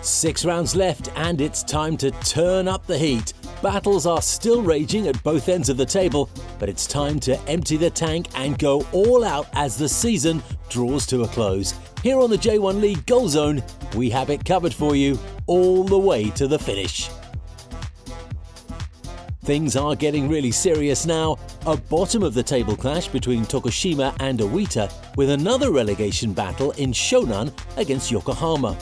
6 rounds left and it's time to turn up the heat. Battles are still raging at both ends of the table, but it's time to empty the tank and go all out as the season draws to a close. Here on the J1 League Goal Zone, we have it covered for you all the way to the finish. Things are getting really serious now. A bottom of the table clash between Tokushima and Oita, with another relegation battle in Shonan against Yokohama.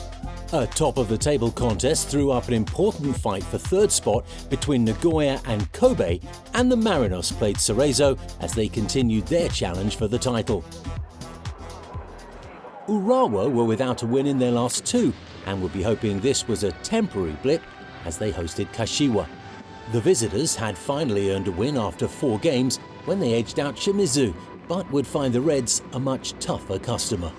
A top of the table contest threw up an important fight for third spot between Nagoya and Kobe, and the Marinos played Cerezo as they continued their challenge for the title. Urawa were without a win in their last 2 and would be hoping this was a temporary blip as they hosted Kashiwa. The visitors had finally earned a win after 4 games when they edged out Shimizu, but would find the Reds a much tougher customer.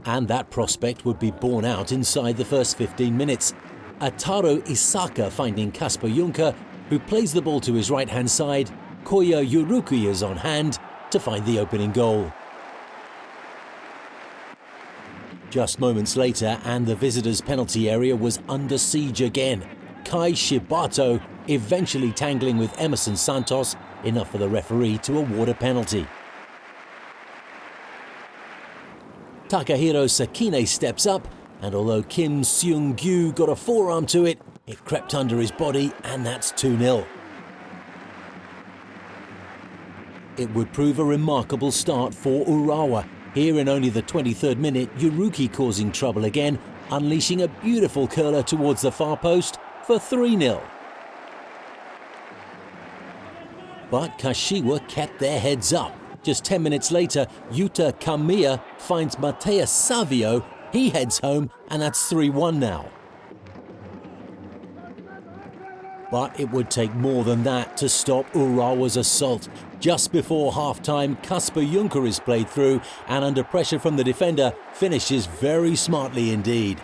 And that prospect would be borne out inside the first 15 minutes. Ataro Isaka finding Kasper Juncker, who plays the ball to his right-hand side. Koya Yuruki is on hand to find the opening goal. Just moments later, and the visitors' penalty area was under siege again. Kai Shibato eventually tangling with Emerson Santos, enough for the referee to award a penalty. Takahiro Sakine steps up, and although Kim Seung-gyu got a forearm to it, it crept under his body, and that's 2-0. It would prove a remarkable start for Urawa. Here in only the 23rd minute, Yuruki causing trouble again, unleashing a beautiful curler towards the far post for 3-0. But Kashiwa kept their heads up. Just 10 minutes later, Yuta Kamiya finds Mateus Savio. He heads home, and that's 3-1 now. But it would take more than that to stop Urawa's assault. Just before half-time, Kasper Juncker is played through, and under pressure from the defender, finishes very smartly indeed.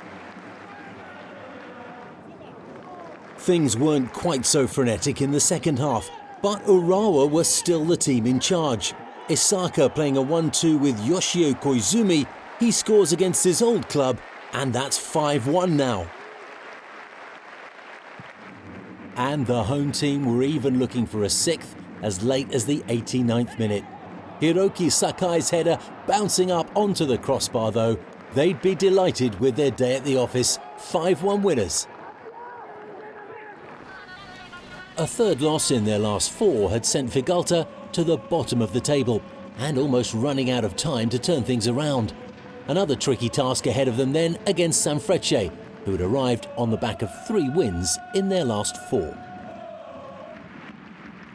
Things weren't quite so frenetic in the second half, but Urawa was still the team in charge. Isaka playing a 1-2 with Yoshio Koizumi, he scores against his old club, and that's 5-1 now. And the home team were even looking for a 6th as late as the 89th minute. Hiroki Sakai's header bouncing up onto the crossbar though. They'd be delighted with their day at the office, 5-1 winners. A third loss in their last 4 had sent Vegalta to the bottom of the table and almost running out of time to turn things around. Another tricky task ahead of them then against Sanfrecce, who had arrived on the back of 3 wins in their last 4.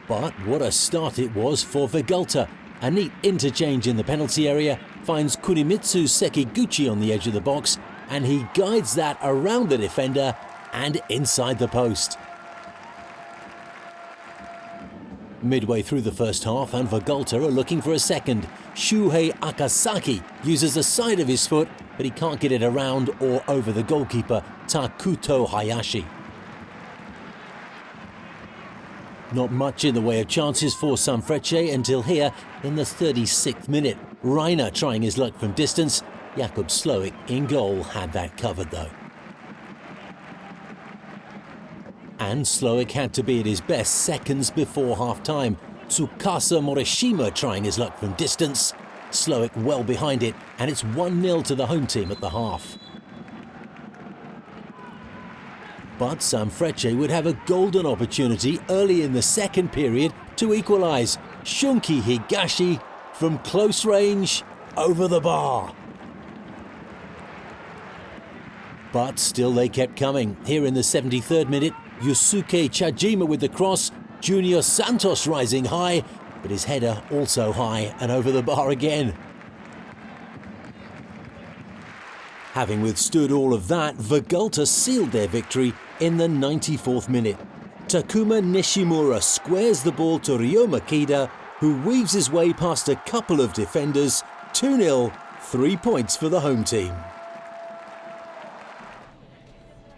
But what a start it was for Vegalta. A neat interchange in the penalty area finds Kunimitsu Sekiguchi on the edge of the box, and he guides that around the defender and inside the post. Midway through the first half, and Vegalta are looking for a second. Shuhei Akasaki uses the side of his foot, but he can't get it around or over the goalkeeper, Takuto Hayashi. Not much in the way of chances for Sanfrecce until here in the 36th minute. Reiner trying his luck from distance. Jakub Sloik in goal had that covered though. And Sloik had to be at his best seconds before half-time. Tsukasa Morishima trying his luck from distance. Sloik well behind it, and it's 1-0 to the home team at the half. But Sanfrecce would have a golden opportunity early in the second period to equalise. Shunki Higashi from close range over the bar. But still they kept coming. Here in the 73rd minute, Yusuke Chajima with the cross, Junior Santos rising high, but his header also high and over the bar again. Having withstood all of that, Vegalta sealed their victory in the 94th minute. Takuma Nishimura squares the ball to Ryo Makeda, who weaves his way past a couple of defenders. 2-0, 3 points for the home team.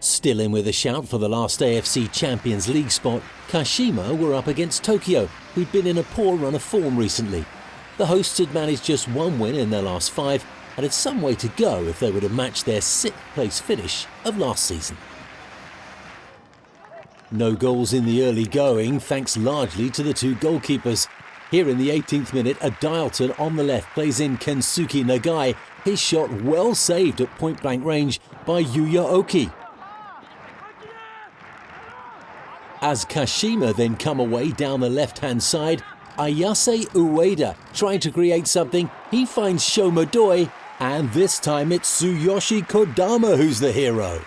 Still in with a shout for the last AFC Champions League spot, Kashima were up against Tokyo, who'd been in a poor run of form recently. The hosts had managed just 1 win in their last 5, and had some way to go if they were to match their 6th place finish of last season. No goals in the early going, thanks largely to the two goalkeepers. Here in the 18th minute, a Dialton on the left plays in Kensuke Nagai, his shot well saved at point-blank range by Yuya Oki. As Kashima then come away down the left-hand side, Ayase Ueda trying to create something, he finds Shomodoi, and this time it's Tsuyoshi Kodama who's the hero.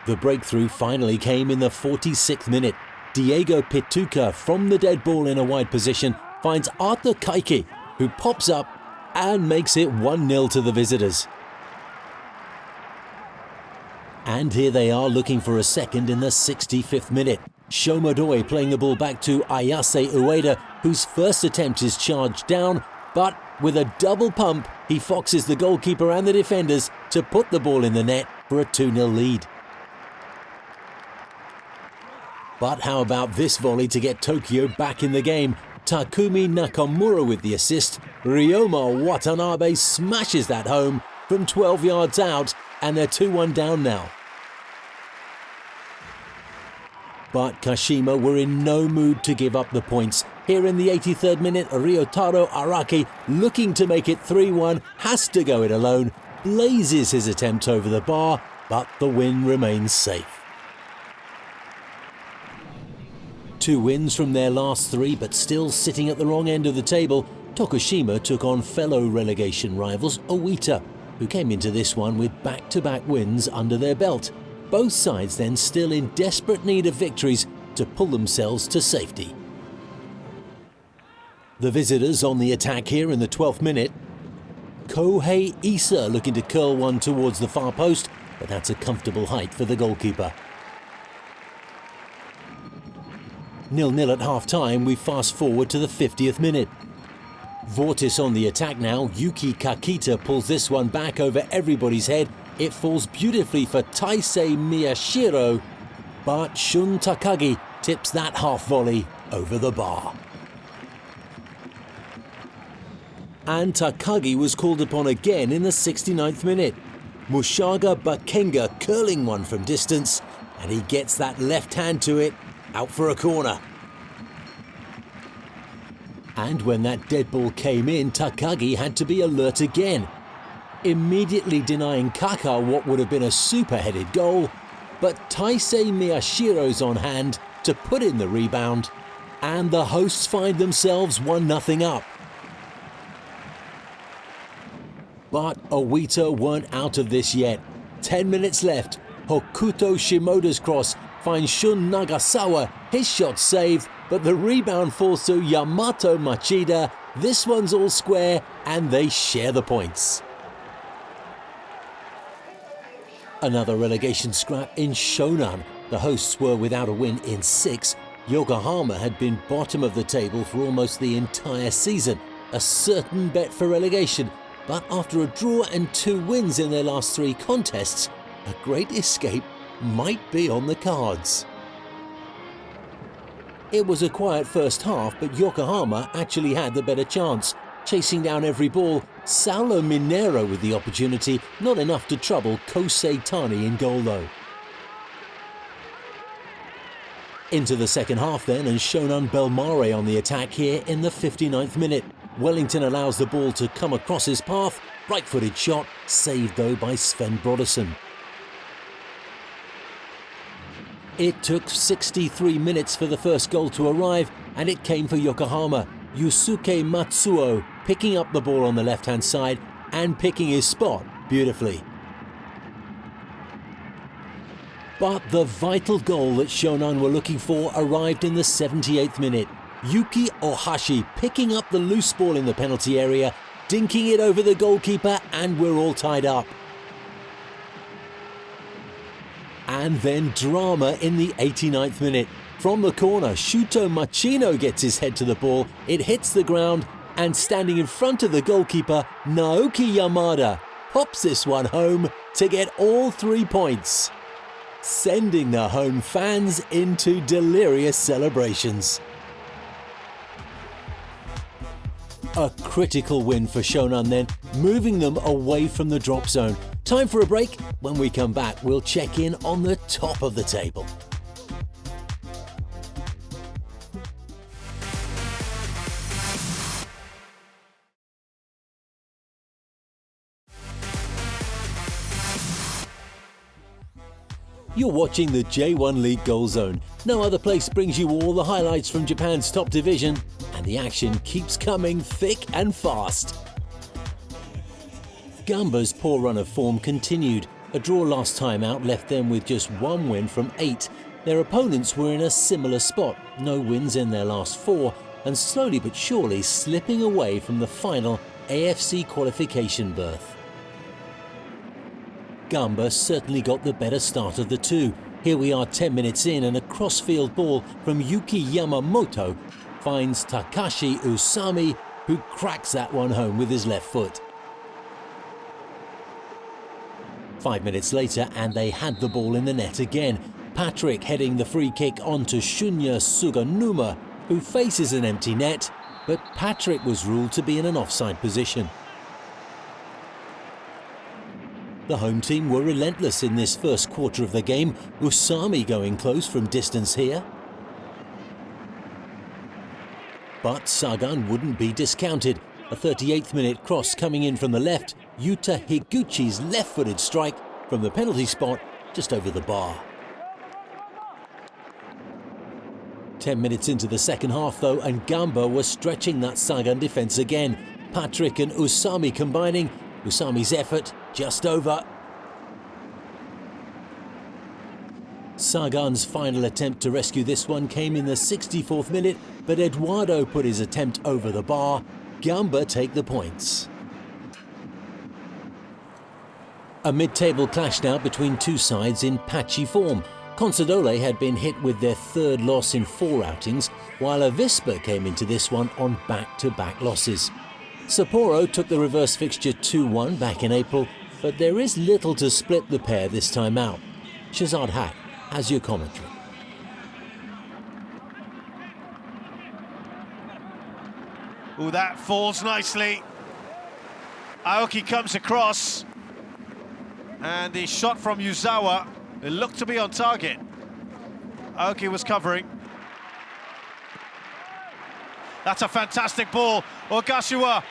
The breakthrough finally came in the 46th minute. Diego Pituca from the dead ball in a wide position finds Arthur Kaiki, who pops up and makes it 1-0 to the visitors. And here they are looking for a second in the 65th minute. Shomodoi playing the ball back to Ayase Ueda, whose first attempt is charged down, but with a double pump, he foxes the goalkeeper and the defenders to put the ball in the net for a 2-0 lead. But how about this volley to get Tokyo back in the game? Takumi Nakamura with the assist. Ryoma Watanabe smashes that home from 12 yards out, and they're 2-1 down now. But Kashima were in no mood to give up the points. Here in the 83rd minute, Ryotaro Araki, looking to make it 3-1, has to go it alone, blazes his attempt over the bar, but the win remains safe. 2 wins from their last 3, but still sitting at the wrong end of the table, Tokushima took on fellow relegation rivals Oita, who came into this one with back-to-back wins under their belt. Both sides then still in desperate need of victories to pull themselves to safety. The visitors on the attack here in the 12th minute. Kohei Issa looking to curl one towards the far post, but that's a comfortable height for the goalkeeper. 0-0 at half-time, we fast forward to the 50th minute. Vortis on the attack now. Yuki Kakita pulls this one back over everybody's head. It falls beautifully for Taisei Miyashiro, but Shun Takagi tips that half volley over the bar. And Takagi was called upon again in the 69th minute. Mushaga Bakenga curling one from distance, and he gets that left hand to it, out for a corner. And when that dead ball came in, Takagi had to be alert again, immediately denying Kaka what would have been a super-headed goal, but Taisei Miyashiro's on hand to put in the rebound, and the hosts find themselves 1-0 up. But Oita weren't out of this yet. 10 minutes left. Hokuto Shimoda's cross finds Shun Nagasawa, his shot saved, but the rebound falls to Yamato Machida. This one's all square, and they share the points. Another relegation scrap in Shonan. The hosts were without a win in 6. Yokohama had been bottom of the table for almost the entire season, a certain bet for relegation, but after a draw and 2 wins in their last 3 contests, a great escape might be on the cards. It was a quiet first half, but Yokohama actually had the better chance. Chasing down every ball, Saulo Minero with the opportunity, not enough to trouble Kosei Tani in goal though. Into the second half then, and Shonan Bellmare on the attack here in the 59th minute. Wellington allows the ball to come across his path, right-footed shot, saved though by Sven Brodersen. It took 63 minutes for the first goal to arrive, and it came for Yokohama. Yusuke Matsuo picking up the ball on the left-hand side and picking his spot beautifully. But the vital goal that Shonan were looking for arrived in the 78th minute. Yuki Ohashi picking up the loose ball in the penalty area, dinking it over the goalkeeper, and we're all tied up. And then drama in the 89th minute. From the corner, Shuto Machino gets his head to the ball, it hits the ground, and standing in front of the goalkeeper, Naoki Yamada pops this one home to get all 3 points, sending the home fans into delirious celebrations. A critical win for Shonan then, moving them away from the drop zone. Time for a break. When we come back, we'll check in on the top of the table. You're watching the J1 League Goal Zone. No other place brings you all the highlights from Japan's top division, and the action keeps coming thick and fast. Gamba's poor run of form continued. A draw last time out left them with just 1 win from 8. Their opponents were in a similar spot, no wins in their last 4, and slowly but surely slipping away from the final AFC qualification berth. Gamba certainly got the better start of the two. Here we are 10 minutes in, and a crossfield ball from Yuki Yamamoto finds Takashi Usami, who cracks that one home with his left foot. 5 minutes later, and they had the ball in the net again. Patrick heading the free kick onto Shunya Suganuma, who faces an empty net, but Patrick was ruled to be in an offside position. The home team were relentless in this first quarter of the game, Usami going close from distance here. But Sagan wouldn't be discounted. A 38th minute cross coming in from the left, Yuta Higuchi's left-footed strike from the penalty spot just over the bar. 10 minutes into the second half though, and Gamba was stretching that Sagan defence again. Patrick and Usami combining. Usami's effort just over. Sagan's final attempt to rescue this one came in the 64th minute, but Eduardo put his attempt over the bar. Gamba take the points. A mid-table clash now between two sides in patchy form. Consadole had been hit with their third loss in 4 outings, while Avispa came into this one on back-to-back losses. Sapporo took the reverse fixture 2-1 back in April, but there is little to split the pair this time out. Shazad Haq has your commentary. Oh, that falls nicely. Aoki comes across, and the shot from Yuzawa, it looked to be on target. Aoki was covering. That's a fantastic ball. Kashiwa,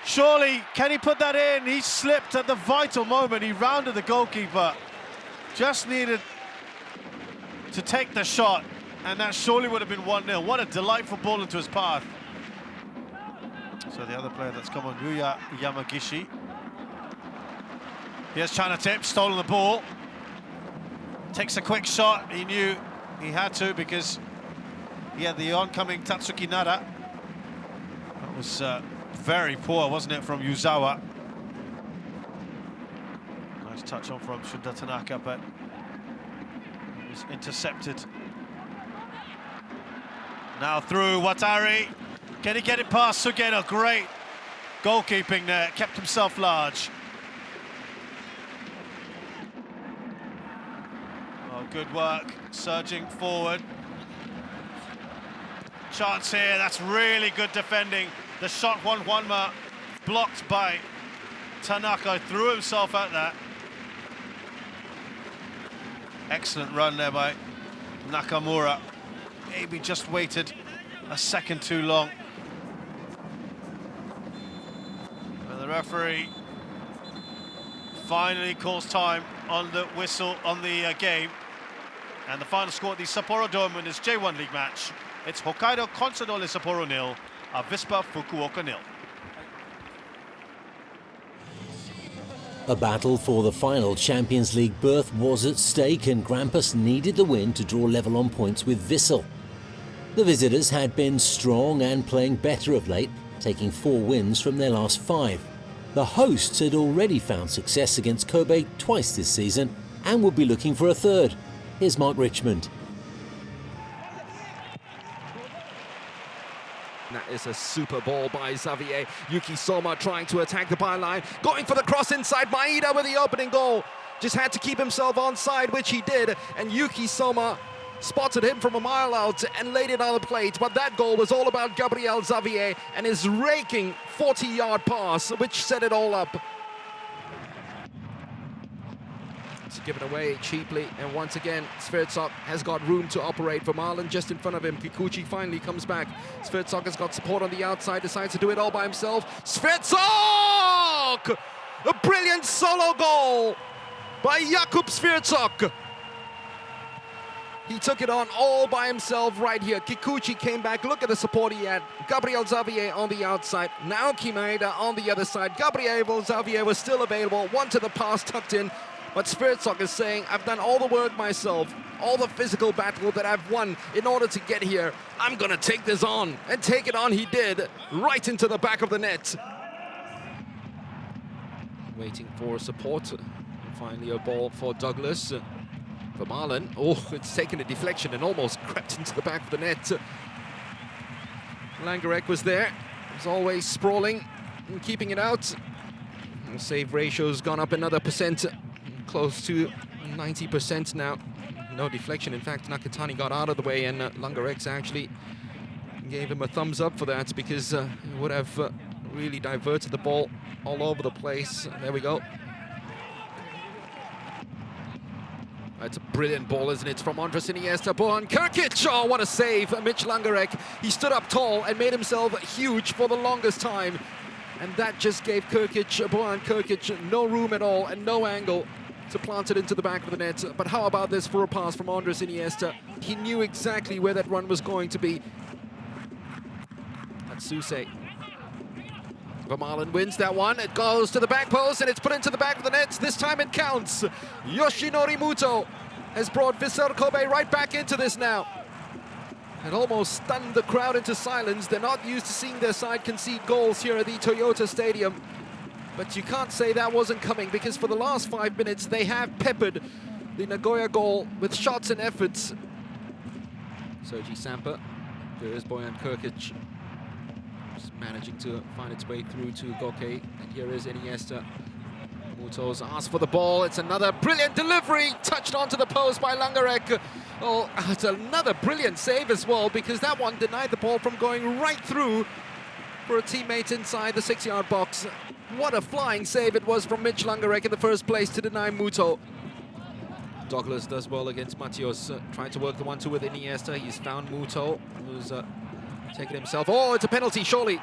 surely, can he put that in? He slipped at the vital moment. He rounded the goalkeeper. Just needed to take the shot, and that surely would have been 1-0. What a delightful ball into his path. So the other player that's come on, Yuya Yamagishi. Here's Chanatip, stolen the ball. Takes a quick shot. He knew he had to because he had the oncoming Tatsuki Nara. That was very poor, wasn't it, from Yuzawa? Nice touch on from Shunda Tanaka, but it was intercepted. Now through Watari. Can he get it past Sugeno? Great goalkeeping there, kept himself large. Oh, good work, surging forward. Chance here, that's really good defending. The shot Juanma blocked by Tanaka, threw himself at that. Excellent run there by Nakamura. Maybe just waited a second too long. And the referee finally calls time on the whistle on the game. And the final score at the Sapporo Dome in this J1 League match. It's Hokkaido Consadole Sapporo 0, Avispa Fukuoka 0. A battle for the final Champions League berth was at stake, and Grampus needed the win to draw level on points with Vissel. The visitors had been strong and playing better of late, taking 4 wins from their last 5. The hosts had already found success against Kobe twice this season and would be looking for a third. Here's Mark Richmond. That is a super ball by Xavier. Yuki Soma trying to attack the byline, going for the cross inside. Maeda with the opening goal. Just had to keep himself onside, which he did. And Yuki Soma spotted him from a mile out and laid it on the plate. But that goal was all about Gabriel Xavier and his raking 40-yard pass, which set it all up. It's given away cheaply, and once again, Svertsok has got room to operate. For Marlon just in front of him. Kikuchi finally comes back. Svertsok has got support on the outside, decides to do it all by himself. Svertsok! A brilliant solo goal by Jakub Svertsok. He took it on all by himself right here. Kikuchi came back. Look at the support he had. Gabriel Xavier on the outside. Naoki Maeda on the other side. Gabriel Xavier was still available. One to the pass tucked in. But Svertsok is saying, I've done all the work myself, all the physical battle that I've won in order to get here. I'm going to take this on. And take it on he did, right into the back of the net. Waiting for support. And finally a ball for Douglas. For Marlon. Oh, it's taken a deflection and almost crept into the back of the net. Langerek was there. As always, sprawling and keeping it out. And save ratio's gone up another percent. Close to 90% now. No deflection. In fact, Nakatani got out of the way, and Langerex actually gave him a thumbs up for that, because he would have really diverted the ball all over the place. There we go. It's a brilliant ball, isn't it? From Andres Iniesta. Bojan Kirkic. Oh, what a save. Mitch Langerek. He stood up tall and made himself huge for the longest time. And that just gave Bojan Kirkic, no room at all and no angle to plant it into the back of the net. But how about this for a pass from Andres Iniesta? He knew exactly where that run was going to be. That's Suse. Vermaelen wins that one. It goes to the back post and it's put into the back of the net. This time it counts. Yoshinori Muto has brought Vissel Kobe right back into this now. It almost stunned the crowd into silence. They're not used to seeing their side concede goals here at the Toyota Stadium. But you can't say that wasn't coming, because for the last 5 minutes they have peppered the Nagoya goal with shots and efforts. Sergi Sampa. There is Bojan Kirkic. Just managing to find its way through to Goke. And here is Iniesta. Muto's asked for the ball. It's another brilliant delivery. Touched onto the post by Langerek. Oh, it's another brilliant save as well, because that one denied the ball from going right through for a teammate inside the 6-yard box. What a flying save it was from Mitch Langerek in the first place to deny Muto. Douglas does well against Matios, trying to work the 1-2 with Iniesta. He's found Muto, who's taken himself. Oh, it's a penalty, surely.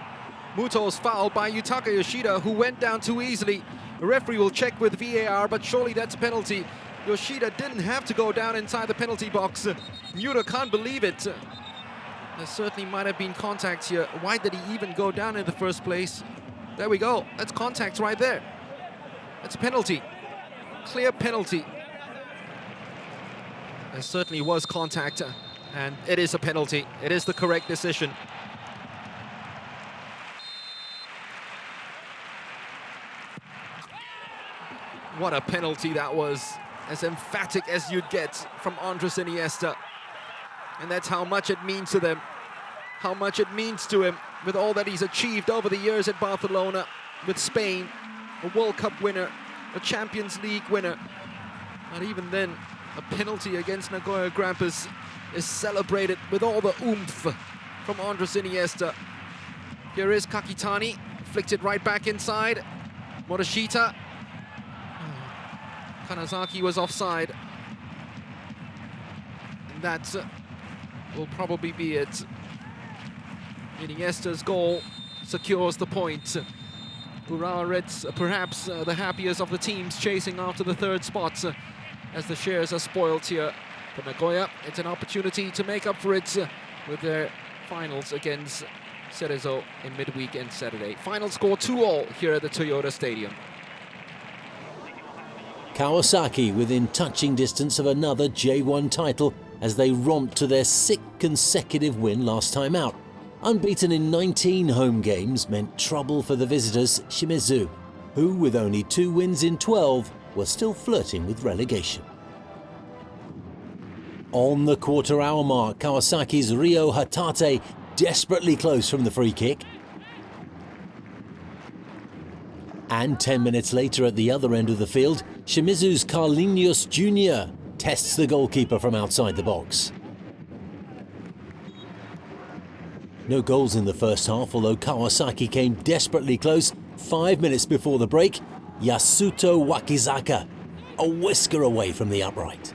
Muto's fouled by Yutaka Yoshida, who went down too easily. The referee will check with VAR, but surely that's a penalty. Yoshida didn't have to go down inside the penalty box. Muto can't believe it. There certainly might have been contact here. Why did he even go down in the first place? There we go. That's contact right there. That's a penalty. Clear penalty. There certainly was contact, and it is a penalty. It is the correct decision. What a penalty that was. As emphatic as you'd get from Andres Iniesta. And that's how much it means to them. How much it means to him with all that he's achieved over the years at Barcelona, with Spain, a World Cup winner, a Champions League winner. But even then, a penalty against Nagoya Grampus is celebrated with all the oomph from Andres Iniesta. Here is Kakitani, flicked it right back inside. Morishita. Kanazaki was offside. And that will probably be it. Iniesta's goal secures the point. Urawa Reds perhaps the happiest of the teams chasing after the third spot, as the shares are spoiled here. For Nagoya, it's an opportunity to make up for it with their finals against Cerezo in midweek and Saturday. Final score 2-2 here at the Toyota Stadium. Kawasaki within touching distance of another J1 title as they romped to their 6th consecutive win last time out. Unbeaten in 19 home games meant trouble for the visitors Shimizu, who with only 2 wins in 12 were still flirting with relegation. On the quarter-hour mark, Kawasaki's Ryo Hatate desperately close from the free kick. And 10 minutes later at the other end of the field, Shimizu's Carlinhos Jr. tests the goalkeeper from outside the box. No goals in the first half, although Kawasaki came desperately close 5 minutes before the break. Yasuto Wakizaka, a whisker away from the upright.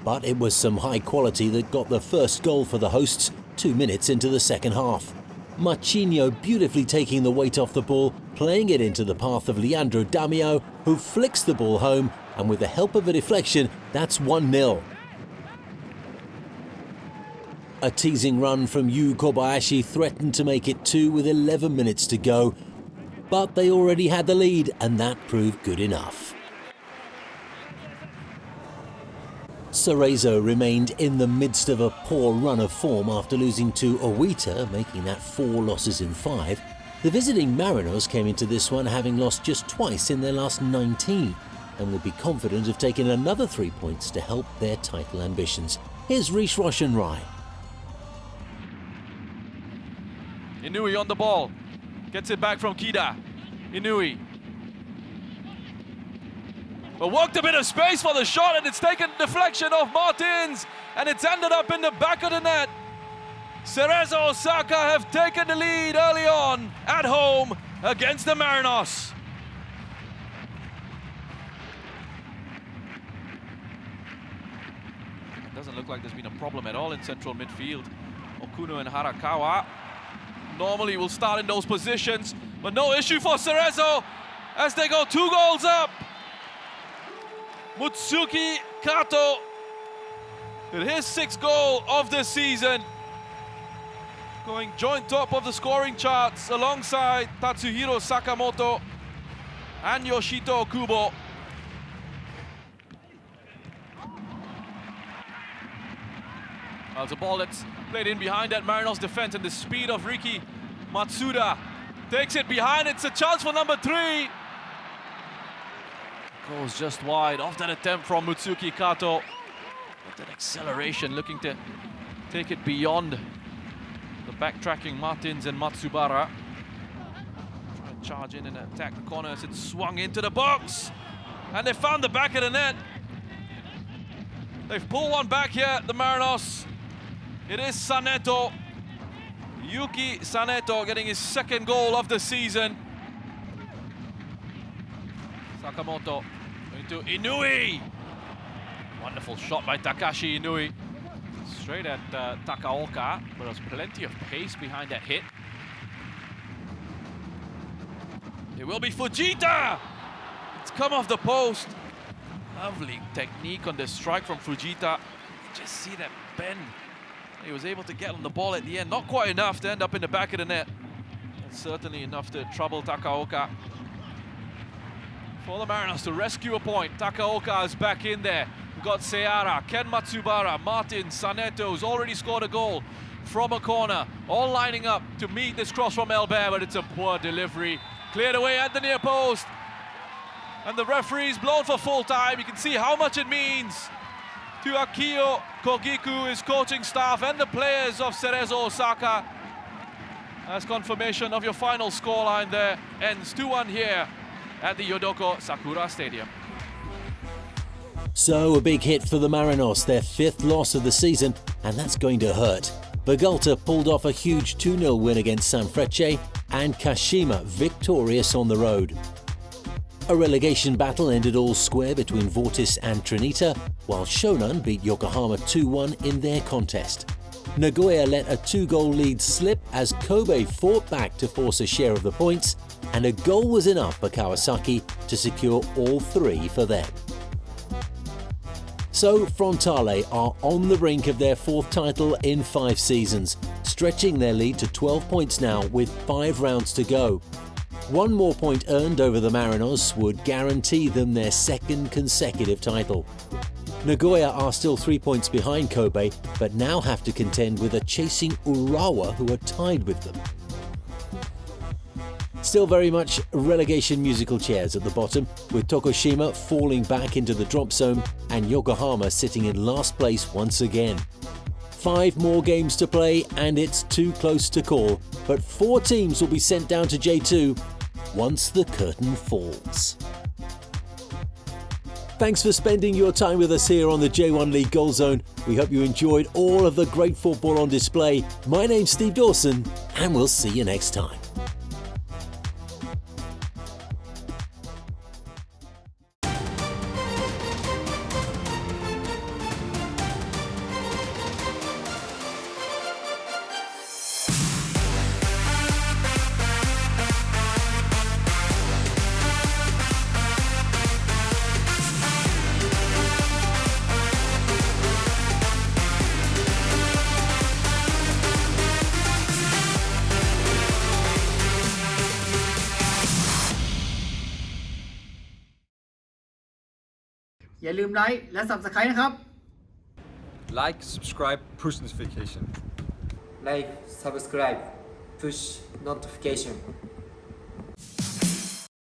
But it was some high quality that got the first goal for the hosts 2 minutes into the second half. Machinho beautifully taking the weight off the ball, playing it into the path of Leandro Damião, who flicks the ball home, and with the help of a deflection, that's 1-0. A teasing run from Yu Kobayashi threatened to make it 2 with 11 minutes to go, but they already had the lead, and that proved good enough. Cerezo remained in the midst of a poor run of form after losing to Oita, making that 4 losses in 5. The visiting Marinos came into this one having lost just twice in their last 19, and would be confident of taking another 3 points to help their title ambitions. Here's Rish Roshan-Rai. Inui on the ball, gets it back from Kida. Inui. But worked a bit of space for the shot, and it's taken deflection of Martins, and it's ended up in the back of the net. Cerezo Osaka have taken the lead early on at home against the Marinos. It doesn't look like there's been a problem at all in central midfield. Okuno and Harakawa normally will start in those positions, but no issue for Cerezo as they go 2 goals up. Mutsuki Kato with his 6th goal of the season, going joint top of the scoring charts alongside Tatsuhiro Sakamoto and Yoshito Kubo. Well, it's a ball that's played in behind that Marinos defense, and the speed of Riki Matsuda takes it behind. It's a chance for number 3. Goes just wide off that attempt from Mutsuki Kato. With that acceleration, looking to take it beyond the backtracking Martins and Matsubara. Try and charge in and attack the corner as it's swung into the box. And they found the back of the net. They've pulled one back here, the Marinos. It is Saneto. Yuki Saneto getting his 2nd goal of the season. Sakamoto into Inui. Wonderful shot by Takashi Inui. Straight at Takaoka, but there's plenty of pace behind that hit. It will be Fujita. It's come off the post. Lovely technique on the strike from Fujita. Just see that bend. He was able to get on the ball at the end. Not quite enough to end up in the back of the net. But certainly enough to trouble Takaoka. For the Marinos to rescue a point. Takaoka is back in there. We've got Seara, Ken Matsubara, Martin, Saneto, who's already scored a goal from a corner. All lining up to meet this cross from Elbert, but it's a poor delivery. Cleared away at the near post. And the referee's blown for full time. You can see how much it means to Akio Kogiku, his coaching staff, and the players of Cerezo Osaka. As confirmation of your final scoreline there. Ends 2-1 here at the Yodoko Sakura Stadium. So a big hit for the Marinos, their 5th loss of the season, and that's going to hurt. Vegalta pulled off a huge 2-0 win against Sanfrecce, and Kashima victorious on the road. A relegation battle ended all square between Vortis and Trinita, while Shonan beat Yokohama 2-1 in their contest. Nagoya let a 2-goal lead slip as Kobe fought back to force a share of the points, and a goal was enough for Kawasaki to secure all 3 for them. So Frontale are on the brink of their 4th title in 5 seasons, stretching their lead to 12 points now with 5 rounds to go. 1 more point earned over the Marinos would guarantee them their 2nd consecutive title. Nagoya are still 3 points behind Kobe, but now have to contend with a chasing Urawa who are tied with them. Still very much relegation musical chairs at the bottom, with Tokushima falling back into the drop zone and Yokohama sitting in last place once again. 5 more games to play and it's too close to call, but 4 teams will be sent down to J2 once the curtain falls. Thanks for spending your time with us here on the J1 League Goal Zone. We hope you enjoyed all of the great football on display. My name's Steve Dawson, and we'll see you next time.อย่าลืมไลค์และ Subscribe นะครับ Like, subscribe, push notification. Like, subscribe, push notification.